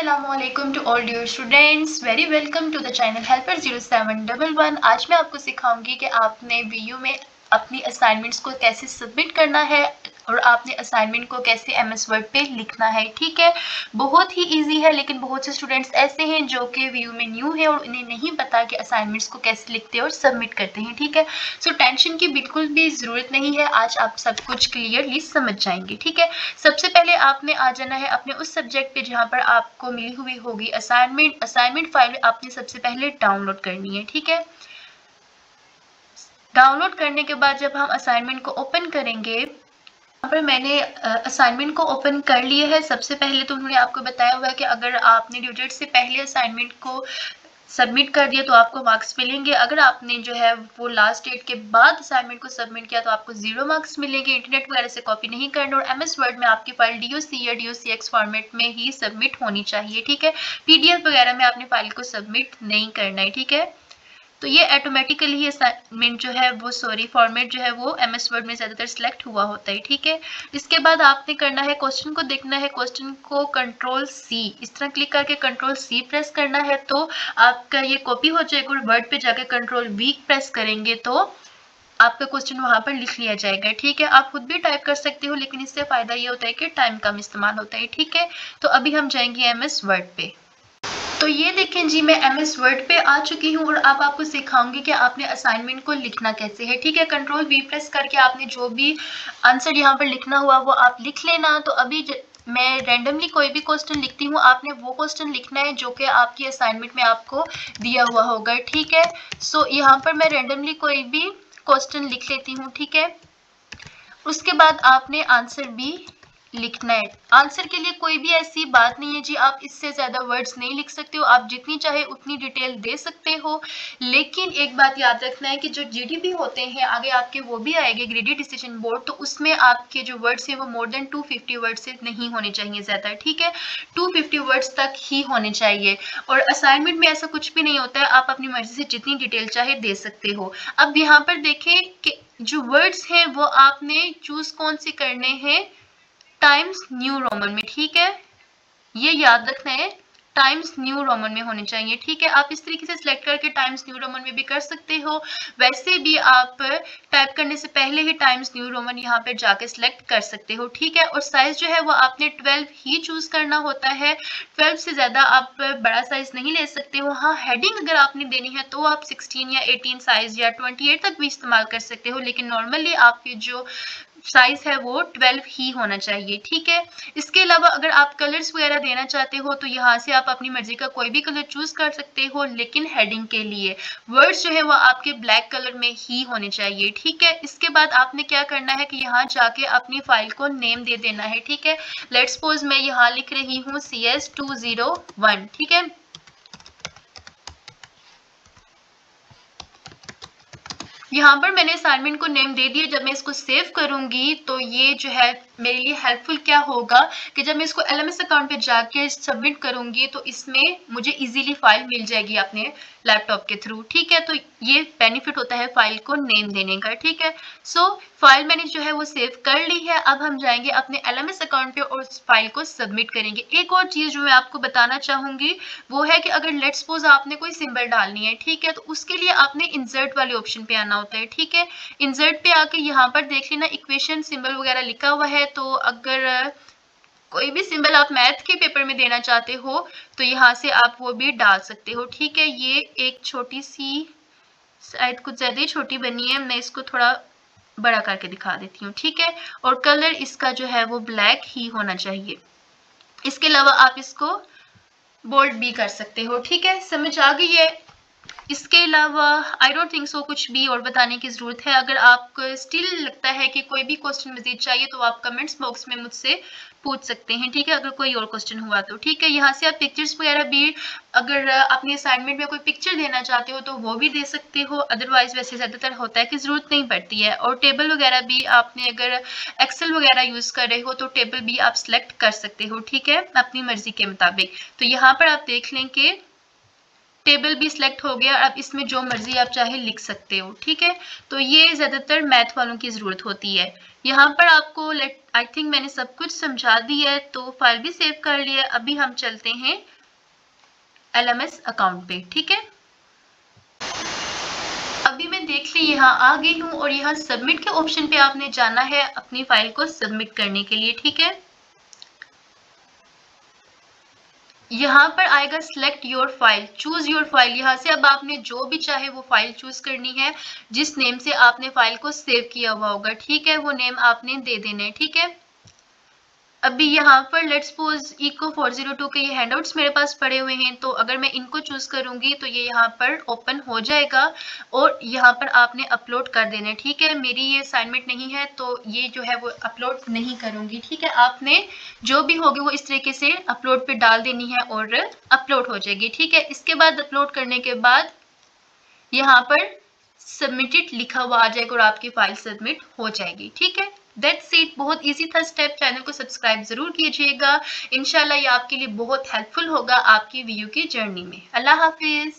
Assalamualaikum to all dear students. Very welcome to the channel Helper 0711. आज मैं आपको सिखाऊंगी कि आपने वीयू में अपनी असाइनमेंट्स को कैसे सबमिट करना है और आपने असाइनमेंट को कैसे MS वर्ड पे लिखना है। ठीक है, बहुत ही इजी है, लेकिन बहुत से स्टूडेंट्स ऐसे हैं जो कि वीयू में न्यू है और उन्हें नहीं पता कि असाइनमेंट्स को कैसे लिखते हैं और सबमिट करते हैं। ठीक है, सो टेंशन की बिल्कुल भी ज़रूरत नहीं है, आज आप सब कुछ क्लियरली समझ जाएंगे। ठीक है, सबसे पहले आपने आ जाना है अपने उस सब्जेक्ट पे जहाँ पर आपको मिली हुई होगी असाइनमेंट फाइल आपने सबसे पहले डाउनलोड करनी है। ठीक है, डाउनलोड करने के बाद जब हम असाइनमेंट को ओपन करेंगे, यहाँ पर मैंने असाइनमेंट को ओपन कर लिया है। सबसे पहले तो उन्होंने आपको बताया हुआ है कि अगर आपने ड्यू डेट से पहले असाइनमेंट को सबमिट कर दिया तो आपको मार्क्स मिलेंगे। अगर आपने जो है वो लास्ट डेट के बाद असाइनमेंट को सबमिट किया तो आपको 0 मार्क्स मिलेंगे। इंटरनेट वगैरह से कॉपी नहीं करना और MS वर्ड में आपकी फाइल DOC या DOCX फॉर्मेट में ही सबमिट होनी चाहिए। ठीक है, PDF वगैरह में आपने फाइल को सबमिट नहीं करना है। ठीक है, तो ये ऑटोमेटिकली ही असाइनमेंट जो है वो फॉर्मेट जो है वो MS वर्ड में ज़्यादातर सिलेक्ट हुआ होता है। ठीक है, इसके बाद आपने करना है, क्वेश्चन को देखना है, क्वेश्चन को Ctrl+C इस तरह क्लिक करके Ctrl+C प्रेस करना है तो आपका ये कॉपी हो जाएगा और वर्ड पे जाके Ctrl+V प्रेस करेंगे तो आपका क्वेश्चन वहां पर लिख लिया जाएगा। ठीक है, आप खुद भी टाइप कर सकते हो, लेकिन इससे फायदा ये होता है कि टाइम कम इस्तेमाल होता है। ठीक है, तो अभी हम जाएंगे MS वर्ड पे। तो ये देखें जी, मैं MS वर्ड पे आ चुकी हूँ और अब आपको सिखाऊंगी कि आपने असाइनमेंट को लिखना कैसे है। ठीक है, Ctrl+V प्रेस करके आपने जो भी आंसर यहाँ पर लिखना हुआ वो आप लिख लेना। तो अभी मैं रैंडमली कोई भी क्वेश्चन लिखती हूँ, आपने वो क्वेश्चन लिखना है जो कि आपकी असाइनमेंट में आपको दिया हुआ होगा। ठीक है, सो यहाँ पर मैं रैंडमली कोई भी क्वेश्चन लिख लेती हूँ। ठीक है, उसके बाद आपने आंसर भी लिखना है। आंसर के लिए कोई भी ऐसी बात नहीं है जी, आप इससे ज्यादा वर्ड्स नहीं लिख सकते हो, आप जितनी चाहे उतनी डिटेल दे सकते हो। लेकिन एक बात याद रखना है कि जो GDP होते हैं आगे आपके वो भी आएंगे, ग्रेडेड डिसीजन बोर्ड, तो उसमें आपके जो वर्ड्स हैं वो मोर देन 250 वर्ड्स से नहीं होने चाहिए ज्यादा। ठीक है, 250 वर्ड्स तक ही होने चाहिए और असाइनमेंट में ऐसा कुछ भी नहीं होता है, आप अपनी मर्जी से जितनी डिटेल चाहे दे सकते हो। अब यहाँ पर देखें कि जो वर्ड्स हैं वो आपने चूज कौन से करने हैं, टाइम्स न्यू रोमन में। ठीक है, ये याद रखना है, टाइम्स न्यू रोमन में होने चाहिए। ठीक है, आप इस तरीके से सिलेक्ट करके टाइम्स न्यू रोमन में भी कर सकते हो, वैसे भी आप टाइप करने से पहले ही टाइम्स न्यू रोमन यहाँ पे जाके सिलेक्ट कर सकते हो। ठीक है, और साइज जो है वो आपने 12 ही चूज करना होता है, 12 से ज्यादा आप बड़ा साइज नहीं ले सकते हो। हाँ, हेडिंग अगर आपने देनी है तो आप 16 या 18 साइज या 28 तक भी इस्तेमाल कर सकते हो, लेकिन नॉर्मली आपके जो साइज है वो 12 ही होना चाहिए। ठीक है, इसके अलावा अगर आप कलर्स वगैरह देना चाहते हो तो यहाँ से आप अपनी मर्जी का कोई भी कलर चूज कर सकते हो, लेकिन हेडिंग के लिए वर्ड्स जो है वो आपके ब्लैक कलर में ही होने चाहिए। ठीक है, इसके बाद आपने क्या करना है कि यहाँ जाके अपनी फाइल को नेम दे देना है। ठीक है, लेट्स सपोज मैं यहाँ लिख रही हूँ CS201। ठीक है, यहाँ पर मैंने असाइनमेंट को नेम दे दिया। जब मैं इसको सेव करूंगी तो ये जो है मेरे लिए हेल्पफुल क्या होगा कि जब मैं इसको LMS अकाउंट पे जाके सबमिट करूंगी तो इसमें मुझे इजीली फाइल मिल जाएगी अपने लैपटॉप के थ्रू। ठीक है, तो ये बेनिफिट होता है फाइल को नेम देने का। ठीक है, सो फाइल मैंने जो है वो सेव कर ली है। अब हम जाएंगे अपने LMS अकाउंट पे और उस फाइल को सबमिट करेंगे। एक और चीज जो मैं आपको बताना चाहूंगी वो है कि अगर लेट्स सपोज आपने कोई सिंबल डालनी है, ठीक है, तो उसके लिए आपने इंसर्ट वाले ऑप्शन पे आना होता है। ठीक है, इंसर्ट पे आके यहाँ पर देख लेना इक्वेशन सिंबल वगैरह लिखा हुआ है, तो अगर कोई भी सिंबल आप मैथ के पेपर में देना चाहते हो तो यहाँ से आप वो भी डाल सकते हो। ठीक है, ये एक छोटी सी शायद कुछ ज्यादा ही छोटी बनी है, मैं इसको थोड़ा बड़ा करके दिखा देती हूँ। ठीक है, और कलर इसका जो है वो ब्लैक ही होना चाहिए। इसके अलावा आप इसको बोल्ड भी कर सकते हो। ठीक है, समझ आ गई है? इसके अलावा आई डोंट थिंक सो कुछ भी और बताने की जरूरत है। अगर आपको स्टिल लगता है कि कोई भी क्वेश्चन मजीद चाहिए तो आप कमेंट्स बॉक्स में मुझसे पूछ सकते हैं। ठीक है, अगर कोई और क्वेश्चन हुआ तो। ठीक है, यहाँ से आप पिक्चर्स वगैरह भी, अगर अपनी असाइनमेंट में कोई पिक्चर देना चाहते हो तो वो भी दे सकते हो, अदरवाइज वैसे ज़्यादातर होता है कि ज़रूरत नहीं पड़ती है। और टेबल वगैरह भी आपने अगर एक्सेल वगैरह यूज़ कर रहे हो तो टेबल भी आप सिलेक्ट कर सकते हो। ठीक है, अपनी मर्जी के मुताबिक। तो यहाँ पर आप देख लें कि टेबल भी सिलेक्ट हो गया। अब इसमें जो मर्जी आप चाहे लिख सकते हो। ठीक है, तो ये ज्यादातर मैथ वालों की जरूरत होती है। यहाँ पर आपको आई थिंक मैंने सब कुछ समझा दिया है, तो फाइल भी सेव कर लिया है। अभी हम चलते हैं LMS अकाउंट पे, ठीक है। अभी मैं देख ली यहाँ आ गई हूँ और यहाँ सबमिट के ऑप्शन पे आपने जाना है अपनी फाइल को सबमिट करने के लिए, ठीक है। यहाँ पर आएगा select your file, choose your file. यहाँ से अब आपने जो भी चाहे वो फाइल चूज करनी है, जिस नेम से आपने फाइल को सेव किया हुआ होगा, ठीक है, वो नेम आपने दे देना है, ठीक है। अभी यहाँ पर लेट्स सपोज इको 402 के ये हैंडआउट्स मेरे पास पड़े हुए हैं, तो अगर मैं इनको चूज करूंगी तो ये यहाँ पर ओपन हो जाएगा और यहाँ पर आपने अपलोड कर देना है, ठीक है। मेरी ये असाइनमेंट नहीं है तो ये जो है वो अपलोड नहीं करूंगी, ठीक है। आपने जो भी होगी वो इस तरीके से अपलोड पे डाल देनी है और अपलोड हो जाएगी, ठीक है। इसके बाद अपलोड करने के बाद यहाँ पर सबमिटेड लिखा हुआ आ जाएगा और आपकी फाइल सबमिट हो जाएगी, ठीक है। दैट्स इट, बहुत इजी था स्टेप। चैनल को सब्सक्राइब जरूर कीजिएगा, इंशाल्लाह ये आपके लिए बहुत हेल्पफुल होगा आपकी वीयू की जर्नी में। अल्लाह हाफिज।